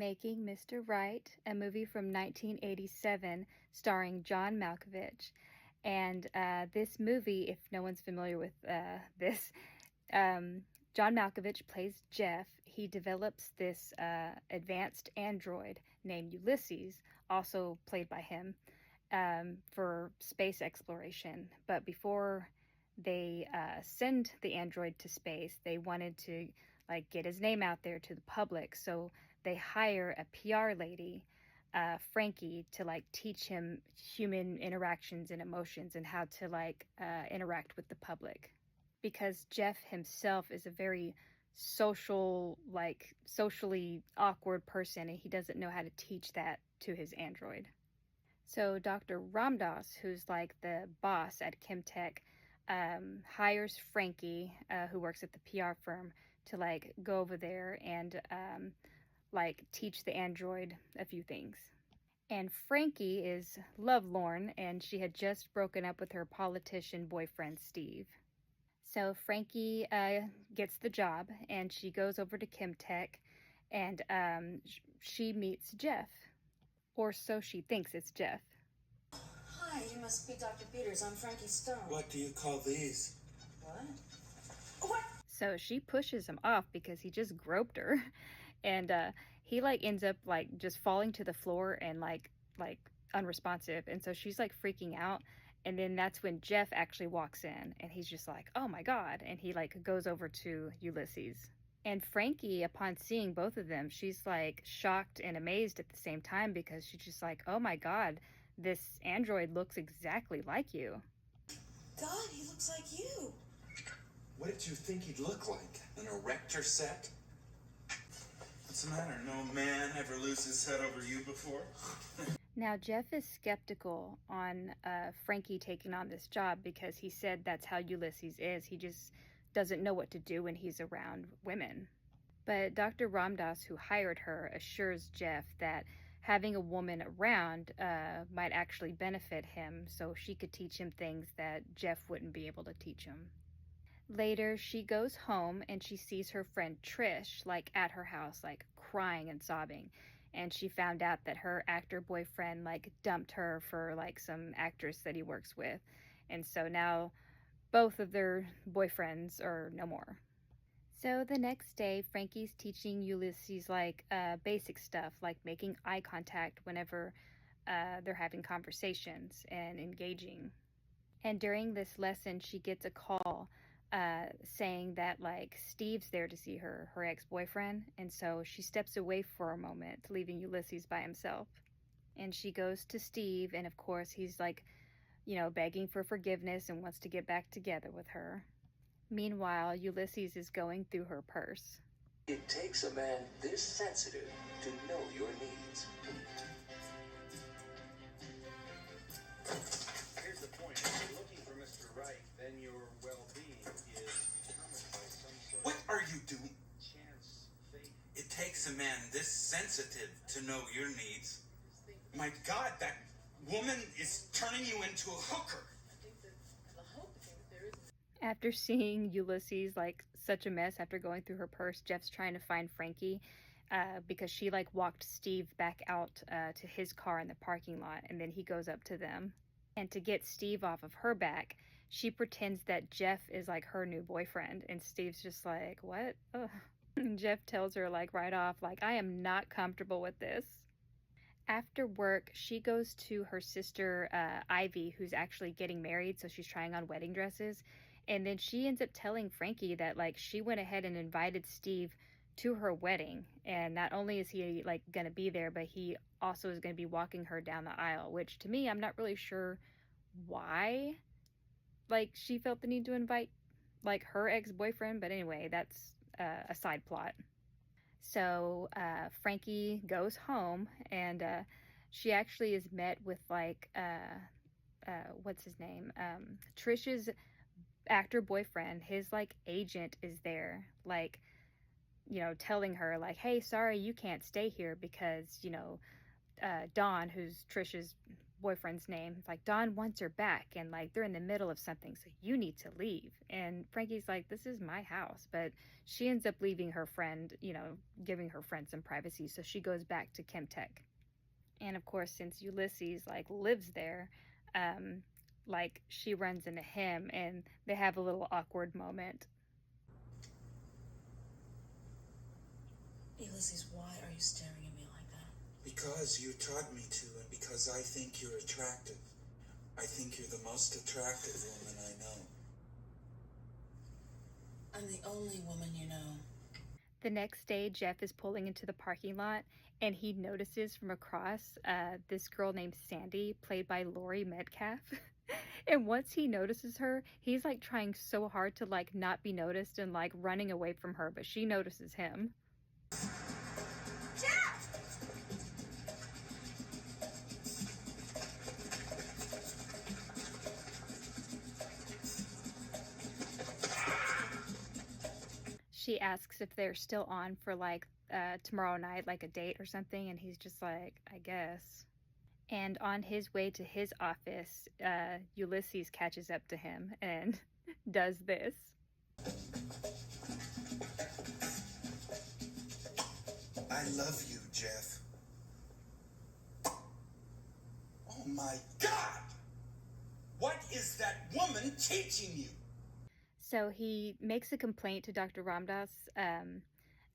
Making Mr. Right, a movie from 1987 starring John Malcovich. And this movie, if no one's familiar with this, John Malkovich plays Jeff. He develops this advanced android named Ulysses, also played by him, for space exploration. But before they send the android to space, they wanted to get his name out there to the public. So they hire a PR lady, Frankie, to teach him human interactions and emotions and how to interact with the public. Because Jeff himself is a very socially awkward person, and he doesn't know how to teach that to his android. So Dr. Ramdas, who's the boss at Chemtech, hires Frankie, who works at the PR firm, to go over there and teach the android a few things. And Frankie is lovelorn, and she had just broken up with her politician boyfriend, Steve. So Frankie gets the job, and she goes over to Chemtech, and she meets Jeff. Or so she thinks it's Jeff. Hi, you must be Dr. Peters. I'm Frankie Stone. What do you call these? What? What? So she pushes him off because he just groped her. And he ends up just falling to the floor and unresponsive. And so she's freaking out. And then that's when Jeff actually walks in, and he's just like, oh my God. And he goes over to Ulysses. And Frankie, upon seeing both of them, she's shocked and amazed at the same time, because she's just oh my God, this android looks exactly like you. God, he looks like you. What did you think he'd look like? An erector set? What's the matter? No man ever lose his head over you before? Now, Jeff is skeptical on Frankie taking on this job, because he said that's how Ulysses is. He just doesn't know what to do when he's around women. But Dr. Ramdas, who hired her, assures Jeff that having a woman around might actually benefit him, so she could teach him things that Jeff wouldn't be able to teach him. Later, she goes home and she sees her friend Trish at her house, crying and sobbing. And she found out that her actor boyfriend dumped her for some actress that he works with. And so now both of their boyfriends are no more. So the next day, Frankie's teaching Ulysses basic stuff, like making eye contact whenever they're having conversations and engaging. And during this lesson, she gets a call saying that Steve's there to see her ex-boyfriend. And so she steps away for a moment, leaving Ulysses by himself. And she goes to Steve, and of course he's begging for forgiveness and wants to get back together with her. Meanwhile, Ulysses is going through her purse. It takes a man this sensitive to know your needs. Here's the point. If you're looking for Mr. Right, then your well-being is determined by some sort of... What are you doing? Chance, fate. It takes a man this sensitive to know your needs. My God, that woman is turning you into a hooker. After seeing Ulysses such a mess after going through her purse, Jeff's trying to find Frankie because she walked Steve back out to his car in the parking lot, and then he goes up to them. And to get Steve off of her back, she pretends that Jeff is her new boyfriend, and Steve's just what? Ugh. And Jeff tells her right off, I am not comfortable with this. After work, she goes to her sister Ivy, who's actually getting married, so she's trying on wedding dresses. And then she ends up telling Frankie that she went ahead and invited Steve to her wedding, and not only is he gonna be there, but he also is gonna be walking her down the aisle, which to me, I'm not really sure why she felt the need to invite her ex-boyfriend, but anyway, that's a side plot. So Frankie goes home, and she actually is met with what's his name, Trish's actor boyfriend. His agent is there, telling her hey, sorry, you can't stay here because Dawn, who's Trish's boyfriend's name. It's like, Dawn wants her back, and like they're in the middle of something, so you need to leave. And Frankie's like, this is my house. But she ends up leaving her friend, giving her friend some privacy, so she goes back to Chemtech. And of course, since Ulysses like lives there, like she runs into him and they have a little awkward moment. Ulysses, why are you staring at me like that? Because you taught me to, and because I think you're attractive. I think you're the most attractive woman I know. I'm the only woman you know. The next day, Jeff is pulling into the parking lot and he notices from across this girl named Sandy, played by Laurie Metcalf. And once he notices her, he's like trying so hard to like not be noticed and like running away from her, but she notices him. She asks if they're still on for like tomorrow night, like a date or something, and he's just like, I guess. And on his way to his office, Ulysses catches up to him and does this. I love you, Jeff. Oh my God! What is that woman teaching you? So he makes a complaint to Dr. Ramdas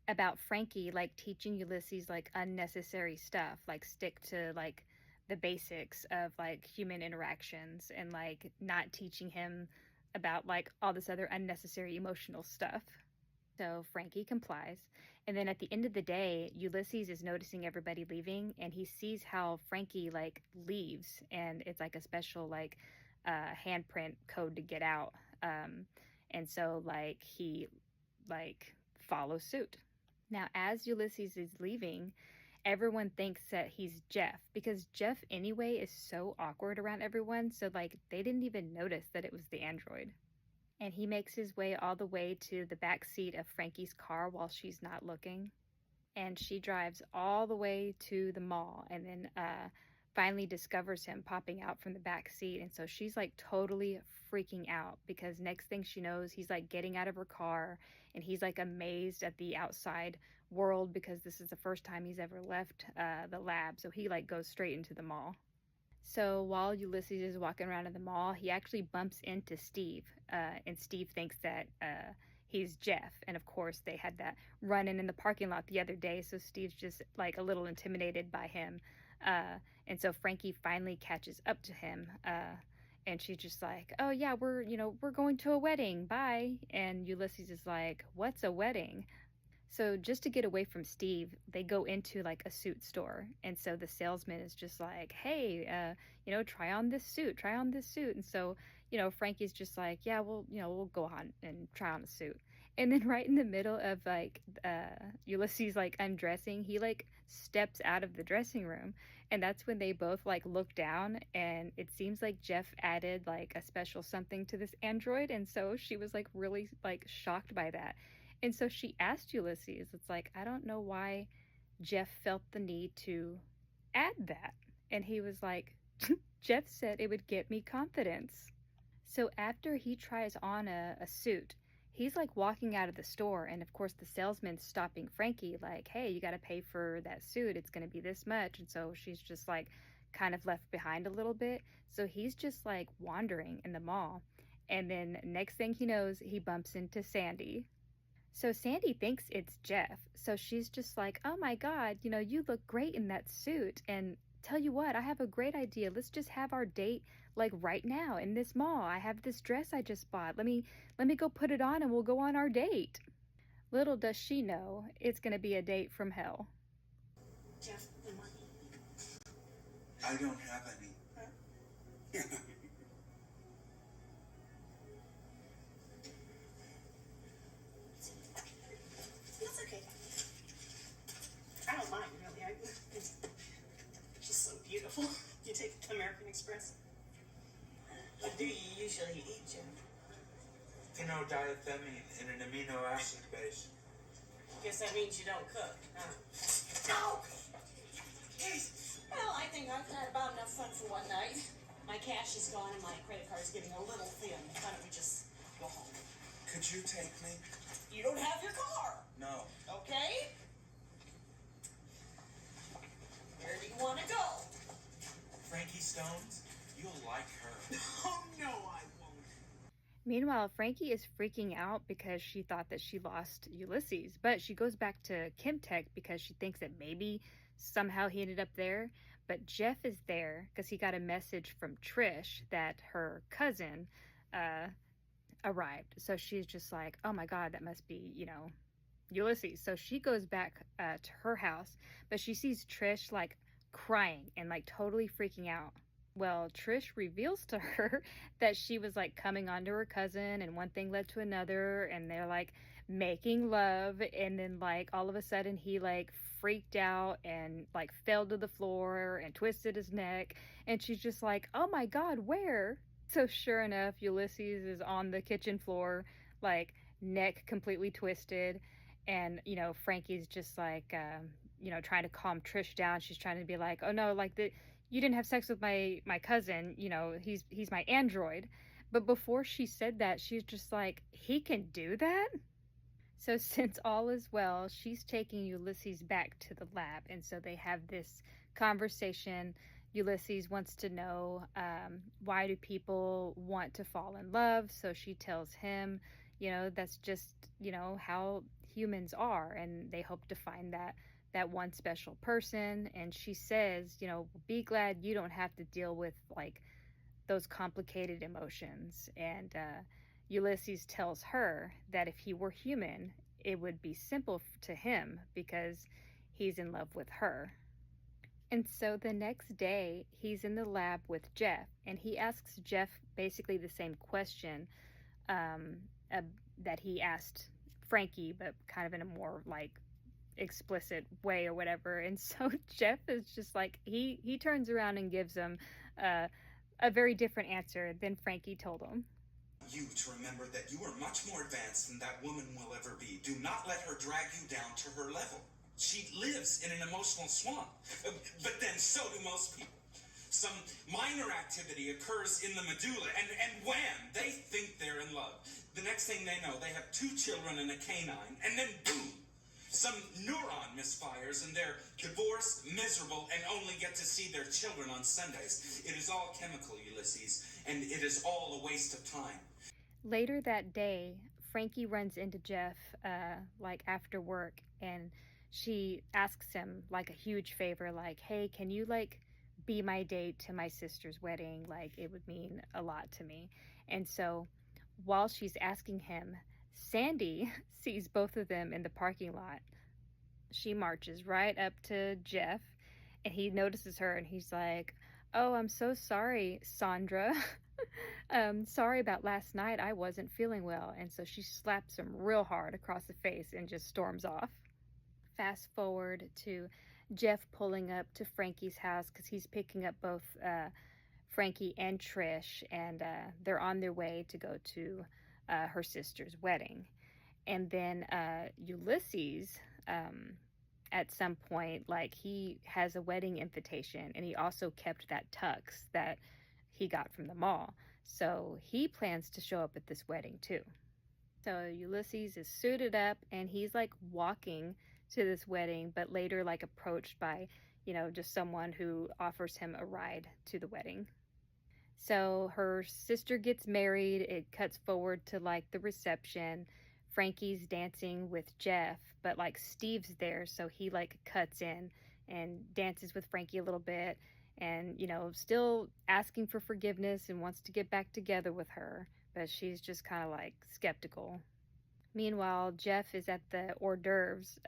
about Frankie like teaching Ulysses like unnecessary stuff, like stick to like the basics of like human interactions and like not teaching him about like all this other unnecessary emotional stuff. So Frankie complies. And then at the end of the day, Ulysses is noticing everybody leaving and he sees how Frankie like leaves, and it's like a special like handprint code to get out. And so like he like follows suit. Now as Ulysses is leaving, everyone thinks that he's Jeff because Jeff anyway is so awkward around everyone, so like they didn't even notice that it was the android. And he makes his way all the way to the back seat of Frankie's car while she's not looking. And she drives all the way to the mall and then finally discovers him popping out from the back seat. And so she's like totally freaking out because next thing she knows, he's like getting out of her car and he's like amazed at the outside world because this is the first time he's ever left the lab. So he like goes straight into the mall. So while Ulysses is walking around in the mall, he actually bumps into Steve, and Steve thinks that he's Jeff. And of course, they had that run-in the parking lot the other day, so Steve's just like a little intimidated by him. And so Frankie finally catches up to him, and she's just like, "Oh yeah, we're going to a wedding. Bye." And Ulysses is like, "What's a wedding?" So just to get away from Steve, they go into like a suit store. And so the salesman is just like, hey, try on this suit, try on this suit. And so, Frankie's just like, yeah, we'll go on and try on a suit. And then right in the middle of like Ulysses like undressing, he like steps out of the dressing room. And that's when they both like look down, and it seems like Jeff added like a special something to this android. And so she was like really like shocked by that. And so she asked Ulysses, it's like, I don't know why Jeff felt the need to add that. And he was like, Jeff said it would get me confidence. So after he tries on a suit, he's like walking out of the store. And of course, the salesman's stopping Frankie, like, hey, you got to pay for that suit. It's going to be this much. And so she's just like kind of left behind a little bit. So he's just like wandering in the mall. And then next thing he knows, he bumps into Sandy. So Sandy thinks it's Jeff. So she's just like, oh my God, you look great in that suit. And tell you what, I have a great idea. Let's just have our date like right now in this mall. I have this dress I just bought. Let me go put it on and we'll go on our date. Little does she know, it's going to be a date from hell. Jeff, the money. I don't have any. That's okay. I don't mind, really. She's so beautiful. You take American Express? What do you usually eat, Jim? Phenoldiethylene in an amino acid base. Guess that means you don't cook, huh? No! Please! Well, I think I've had about enough fun for one night. My cash is gone and my credit card's getting a little thin. Why don't we just go home? Could you take me? You don't have your car. No. Okay? Where do you want to go? Frankie Stones? You'll like her. Oh, no, I won't. Meanwhile, Frankie is freaking out because she thought that she lost Ulysses, but she goes back to Kimtech because she thinks that maybe somehow he ended up there. But Jeff is there because he got a message from Trish that her cousin arrived. So she's just like, oh my God, that must be, Ulysses. So she goes back to her house, but she sees Trish like crying and like totally freaking out. Well, Trish reveals to her that she was like coming onto her cousin and one thing led to another and they're like making love, and then like all of a sudden he like freaked out and like fell to the floor and twisted his neck, and she's just like, oh my God, where? So sure enough, Ulysses is on the kitchen floor, like neck completely twisted, and Frankie's just like trying to calm Trish down. She's trying to be like, oh no, like you didn't have sex with my cousin, he's my android. But before she said that, she's just like, he can do that? So since all is well, she's taking Ulysses back to the lab, and so they have this conversation. Ulysses wants to know, why do people want to fall in love? So she tells him, that's just, how humans are, and they hope to find that one special person. And she says, be glad you don't have to deal with like those complicated emotions. And Ulysses tells her that if he were human, it would be simple to him because he's in love with her. And so the next day, he's in the lab with Jeff, and he asks Jeff basically the same question that he asked Frankie, but kind of in a more like explicit way or whatever. And so Jeff is just like, he turns around and gives him a very different answer than Frankie told him. You to remember that you are much more advanced than that woman will ever be. Do not let her drag you down to her level. She lives in an emotional swamp. But then so do most people. Some minor activity occurs in the medulla, and wham, they think they're in love. The next thing they know, they have 2 children and a canine, and then boom, some neuron misfires, and they're divorced, miserable, and only get to see their children on Sundays. It is all chemical, Ulysses, and it is all a waste of time. Later that day, Frankie runs into Jeff, like after work, and she asks him like a huge favor, like, hey, can you like be my date to my sister's wedding? Like, it would mean a lot to me. And so while she's asking him, Sandy sees both of them in the parking lot. She marches right up to Jeff, and he notices her, and he's like, oh, I'm so sorry, Sandra. Sorry about last night. I wasn't feeling well. And so she slaps him real hard across the face and just storms off. Fast forward to Jeff pulling up to Frankie's house because he's picking up both Frankie and Trish, and they're on their way to go to her sister's wedding. And then Ulysses, at some point, like, he has a wedding invitation, and he also kept that tux that he got from the mall. So he plans to show up at this wedding too. So Ulysses is suited up, and he's like walking to this wedding, but later like approached by, just someone who offers him a ride to the wedding. So her sister gets married. It cuts forward to like the reception. Frankie's dancing with Jeff, but like Steve's there, so he like cuts in and dances with Frankie a little bit, and still asking for forgiveness and wants to get back together with her, but she's just kind of like skeptical. Meanwhile, Jeff is at the hors d'oeuvres,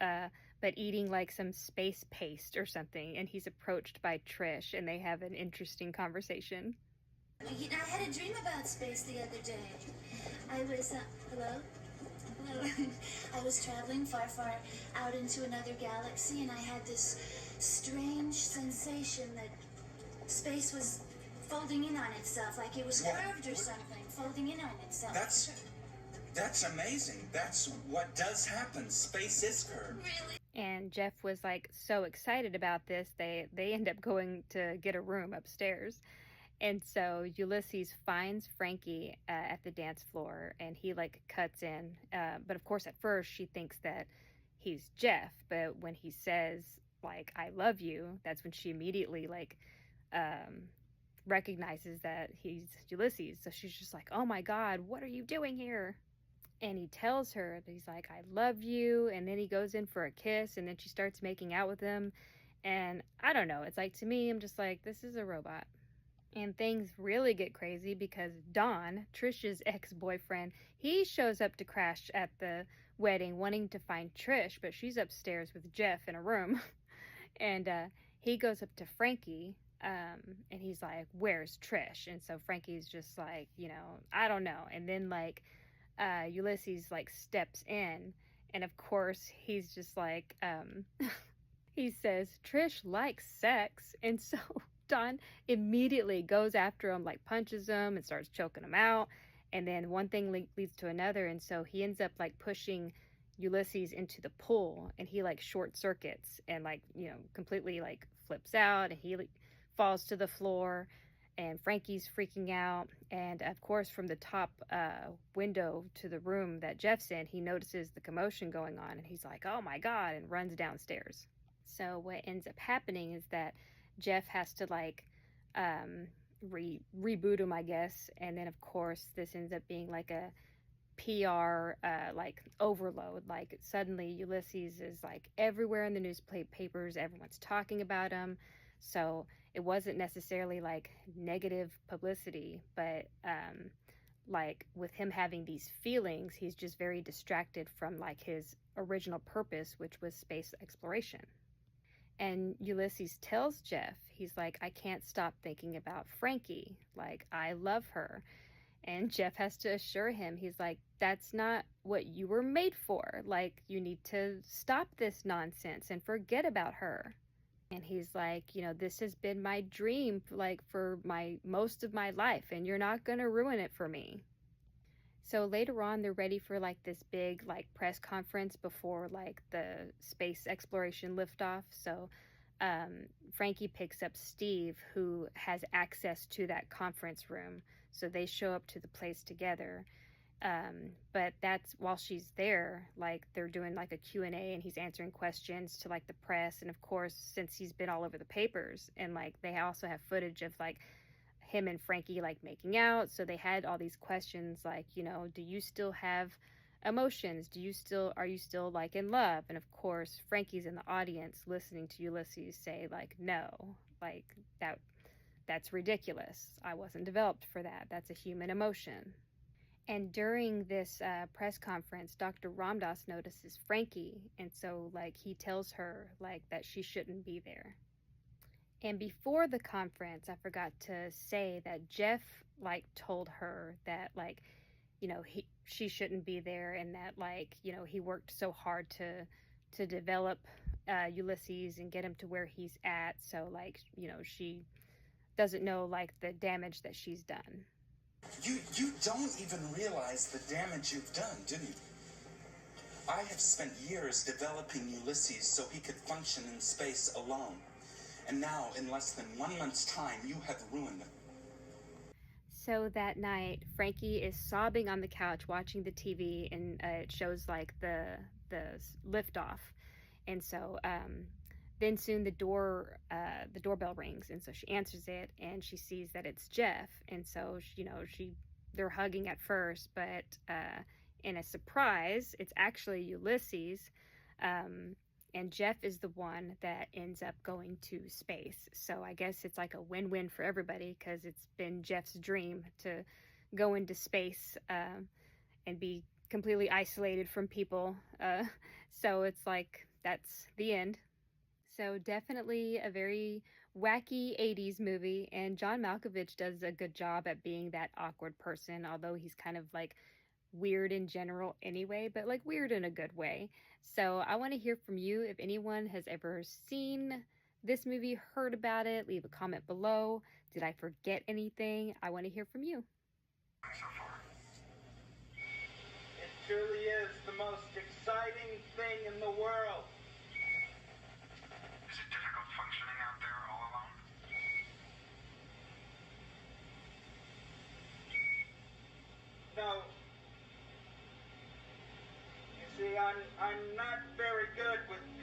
but eating like some space paste or something, and he's approached by Trish, and they have an interesting conversation. I had a dream about space the other day. I was, hello? I was traveling far, far out into another galaxy, and I had this strange sensation that space was folding in on itself, like it was curved or something, folding in on itself. That's amazing. That's what does happen. Space is curved. Really? And And Jeff was like so excited about this, they end up going to get a room upstairs. And so Ulysses finds Frankie at the dance floor, and he like cuts in. But of course, at first she thinks that he's Jeff. But when he says like "I love you," that's when she immediately like recognizes that he's Ulysses. So she's just like, "Oh my God, what are you doing here?" And he tells her that he's like, "I love you." And then he goes in for a kiss, and then she starts making out with him. And I don't know. It's like, to me, I'm just like, this is a robot. And things really get crazy because Don, Trish's ex-boyfriend, he shows up to crash at the wedding wanting to find Trish, but she's upstairs with Jeff in a room. And he goes up to Frankie, and he's like, "Where's Trish?" And so Frankie's just like, I don't know. And then like Ulysses like steps in, and of course he's just like, he says, "Trish likes sex." And so Don immediately goes after him, like punches him and starts choking him out. And then one thing leads to another. And so he ends up like pushing Ulysses into the pool, and he like short circuits and like, completely like flips out, and he like, falls to the floor, and Frankie's freaking out. And of course, from the top window to the room that Jeff's in, he notices the commotion going on, and he's like, "Oh my God," and runs downstairs. So what ends up happening is that Jeff has to like reboot him, I guess. And then of course this ends up being like a PR like overload. Like suddenly Ulysses is like everywhere in the newspapers, everyone's talking about him. So it wasn't necessarily like negative publicity, but like with him having these feelings, he's just very distracted from like his original purpose, which was space exploration. And Ulysses tells Jeff, he's like, "I can't stop thinking about Frankie. Like, I love her." And Jeff has to assure him, he's like, "That's not what you were made for. Like, you need to stop this nonsense and forget about her." And he's like, "This has been my dream, like, for most of my life, and you're not going to ruin it for me." So later on, they're ready for like this big like press conference before like the space exploration liftoff. So Frankie picks up Steve, who has access to that conference room. So they show up to the place together. But that's while she's there, like they're doing like a Q&A, and he's answering questions to like the press. And of course, since he's been all over the papers, and like they also have footage of like him and Frankie like making out. So they had all these questions like, do you still have emotions? Are you still like in love? And of course, Frankie's in the audience listening to Ulysses say like, "No, like that's ridiculous. I wasn't developed for that. That's a human emotion." And during this press conference, Dr. Ramdas notices Frankie. And so like he tells her like that she shouldn't be there. And before the conference, I forgot to say that Jeff like told her that like, she shouldn't be there, and that like, he worked so hard to develop Ulysses and get him to where he's at. So like, she doesn't know like the damage that she's done. You don't even realize the damage you've done, do you? I have spent years developing Ulysses so he could function in space alone. And now, in less than 1 month's time, you have ruined them. So that night, Frankie is sobbing on the couch watching the TV, and it shows like the liftoff. And so then soon the doorbell rings, and so she answers it, and she sees that it's Jeff. And so they're hugging at first, but in a surprise, it's actually Ulysses. And Jeff is the one that ends up going to space. So I guess it's like a win-win for everybody, because it's been Jeff's dream to go into space and be completely isolated from people. So it's like, that's the end. So definitely a very wacky 80s movie. And John Malkovich does a good job at being that awkward person, although he's kind of like weird in general anyway, but like weird in a good way. So I want to hear from you. If anyone has ever seen this movie, heard about it, leave a comment below. Did I forget anything? I want to hear from you. It truly is the most exciting thing in the world. I'm not very good with